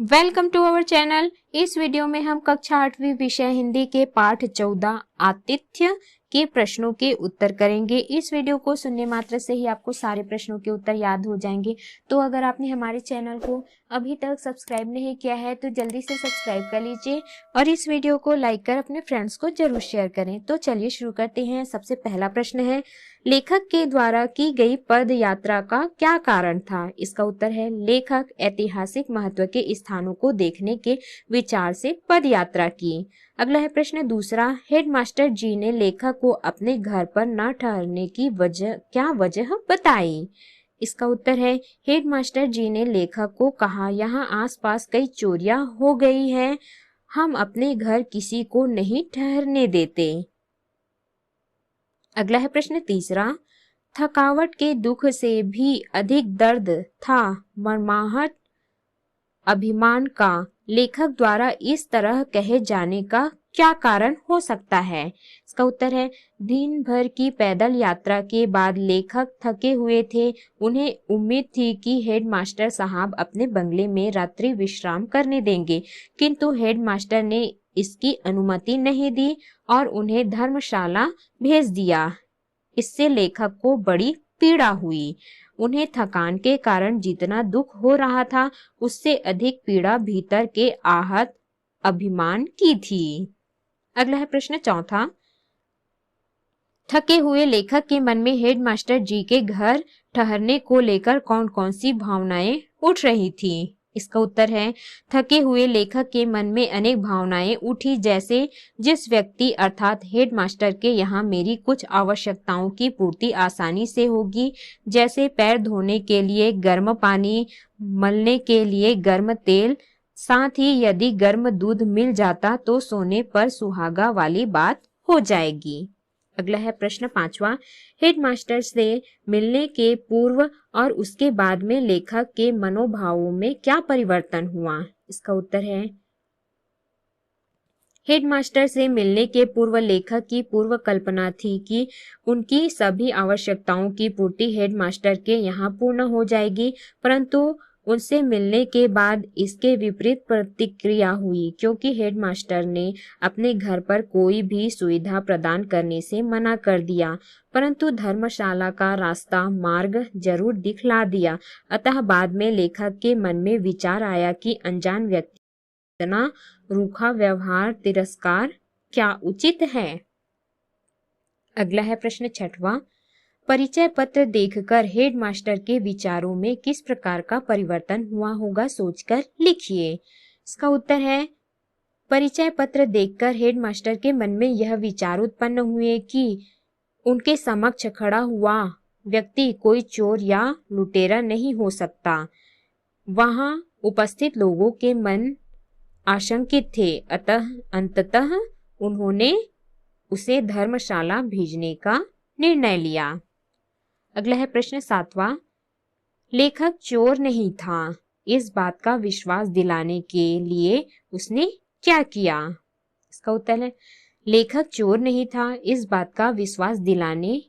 Welcome to our channel. इस video में हम कक्षा 8वीं विषय हिंदी के पाठ 14 आतिथ्य के प्रश्नों के उत्तर करेंगे। इस वीडियो को सुनने मात्र से ही आपको सारे प्रश्नों के उत्तर याद हो जाएंगे। तो अगर आपने हमारे चैनल को अभी तक सब्सक्राइब नहीं किया है तो जल्दी से सब्सक्राइब कर लीजिए और इस वीडियो को लाइक कर अपने फ्रेंड्स को जरूर शेयर करें। तो चलिए शुरू करते हैं। सबसे पहला प्रश्न है, लेखक के द्वारा की गई पद यात्रा का क्या कारण था? इसका उत्तर है, लेखक ऐतिहासिक महत्व के स्थानों को देखने के विचार से पद यात्रा की। अगला है प्रश्न दूसरा, हेडमास्टर जी ने लेखक को अपने घर पर न ठहरने की क्या वजह बताई? इसका उत्तर है, हेडमास्टर जी ने लेखक को कहा, यहाँ आसपास कई चोरियां हो गई हैं, हम अपने घर किसी को नहीं ठहरने देते। अगला है प्रश्न तीसरा, थकावट के दुख से भी अधिक दर्द था मर्माहत अभिमान का, लेखक द्वारा इस तरह कहे जाने का क्या कारण हो सकता है? इसका उत्तर है, दिन भर की पैदल यात्रा के बाद लेखक थके हुए थे। उन्हें उम्मीद थी कि हेडमास्टर साहब अपने बंगले में रात्रि विश्राम करने देंगे, किंतु हेडमास्टर ने इसकी अनुमति नहीं दी और उन्हें धर्मशाला भेज दिया। इससे लेखक को बड़ी पीड़ा हुई। उन्हें थकान के कारण जितना दुख हो रहा था उससे अधिक पीड़ा भीतर के आहत अभिमान की थी। अगला है प्रश्न चौथा, थके हुए लेखक के मन में हेडमास्टर जी के घर ठहरने को लेकर कौन कौन सी भावनाएं उठ रही थी? इसका उत्तर है, थके हुए लेखक के मन में अनेक भावनाएं उठी, जैसे जिस व्यक्ति अर्थात हेडमास्टर के यहाँ मेरी कुछ आवश्यकताओं की पूर्ति आसानी से होगी, जैसे पैर धोने के लिए गर्म पानी, मलने के लिए गर्म तेल, साथ ही यदि गर्म दूध मिल जाता तो सोने पर सुहागा वाली बात हो जाएगी। अगला है प्रश्न पांचवा, हेडमास्टर से मिलने के पूर्व और उसके बाद में लेखक के मनोभावों में क्या परिवर्तन हुआ? इसका उत्तर है, हेडमास्टर से मिलने के पूर्व लेखक की पूर्व कल्पना थी कि उनकी सभी आवश्यकताओं की पूर्ति हेडमास्टर के यहाँ पूर्ण हो जाएगी, परंतु उनसे मिलने के बाद इसके विपरीत प्रतिक्रिया हुई, क्योंकि हेडमास्टर ने अपने घर पर कोई भी सुविधा प्रदान करने से मना कर दिया, परंतु धर्मशाला का रास्ता मार्ग जरूर दिखला दिया। अतः बाद में लेखक के मन में विचार आया कि अनजान व्यक्ति इतना रूखा व्यवहार तिरस्कार क्या उचित है? अगला है प्रश्न छठवां, परिचय पत्र देखकर हेडमास्टर के विचारों में किस प्रकार का परिवर्तन हुआ होगा, सोचकर लिखिए। इसका उत्तर है, परिचय पत्र देखकर हेडमास्टर के मन में यह विचार उत्पन्न हुए कि उनके समक्ष खड़ा हुआ व्यक्ति कोई चोर या लुटेरा नहीं हो सकता। वहां उपस्थित लोगों के मन आशंकित थे, अतः अंततः उन्होंने उसे धर्मशाला भेजने का निर्णय लिया। अगला है प्रश्न सातवां, लेखक चोर नहीं था, इस बात का विश्वास दिलाने के लिए उसने क्या किया? इसका उत्तर है, लेखक चोर नहीं था, इस बात का विश्वास दिलाने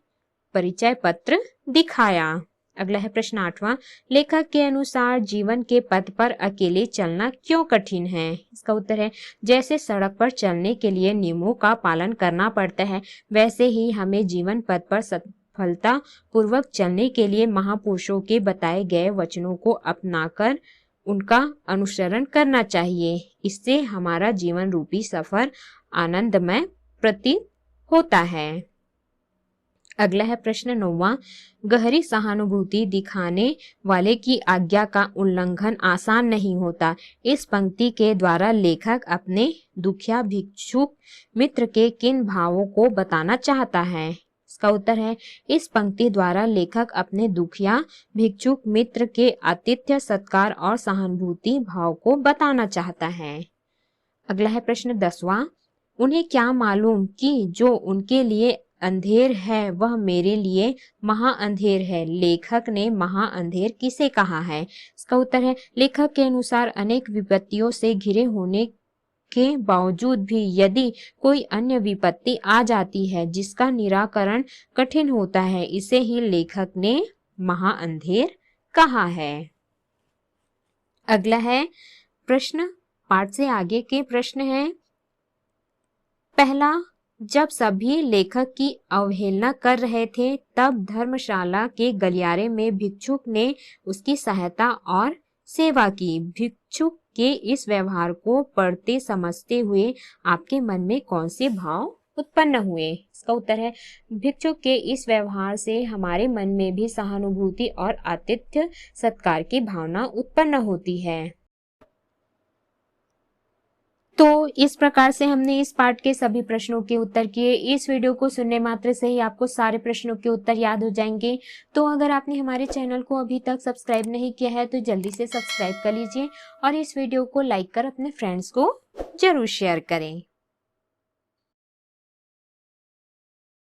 परिचय पत्र दिखाया। अगला है प्रश्न आठवां, लेखक के अनुसार जीवन के पथ पर अकेले चलना क्यों कठिन है? इसका उत्तर है, जैसे सड़क पर चलने के लिए नियमों का पालन करना पड़ता है, वैसे ही हमें जीवन पथ पर सफलता पूर्वक चलने के लिए महापुरुषों के बताए गए वचनों को अपनाकर उनका अनुसरण करना चाहिए। इससे हमारा जीवन रूपी सफर आनंदमय प्रतीत होता है। अगला है प्रश्न नौवां, गहरी सहानुभूति दिखाने वाले की आज्ञा का उल्लंघन आसान नहीं होता। इस पंक्ति के द्वारा लेखक अपने दुखिया भिक्षुक मित्र के किन भावों को बताना चाहता है? इसका उत्तर है, इस पंक्ति द्वारा लेखक अपने दुखिया भिक्षुक मित्र के आतिथ्य सत्कार और सहानुभूति भाव को बताना चाहता है। अगला है प्रश्न 10वां, उन्हें क्या मालूम कि जो उनके लिए अंधेर है वह मेरे लिए महा अंधेर है। लेखक ने महा अंधेर किसे कहा है? इसका उत्तर है, लेखक के अनुसार अनेक विपत्तियों से घिरे होने के बावजूद भी यदि कोई अन्य विपत्ति आ जाती है जिसका निराकरण कठिन होता है, इसे ही लेखक ने महा अंधेर कहा है। अगला है प्रश्न पाठ से आगे के प्रश्न हैं। पहला, जब सभी लेखक की अवहेलना कर रहे थे तब धर्मशाला के गलियारे में भिक्षुक ने उसकी सहायता और सेवा की। भिक्षुक के इस व्यवहार को पढ़ते समझते हुए आपके मन में कौन से भाव उत्पन्न हुए? इसका उत्तर है, भिक्षुक के इस व्यवहार से हमारे मन में भी सहानुभूति और आतिथ्य सत्कार की भावना उत्पन्न होती है। तो इस प्रकार से हमने इस पाठ के सभी प्रश्नों के उत्तर किए। इस वीडियो को सुनने मात्र से ही आपको सारे प्रश्नों के उत्तर याद हो जाएंगे। तो अगर आपने हमारे चैनल को अभी तक सब्सक्राइब नहीं किया है तो जल्दी से सब्सक्राइब कर लीजिए और इस वीडियो को लाइक कर अपने फ्रेंड्स को जरूर शेयर करें।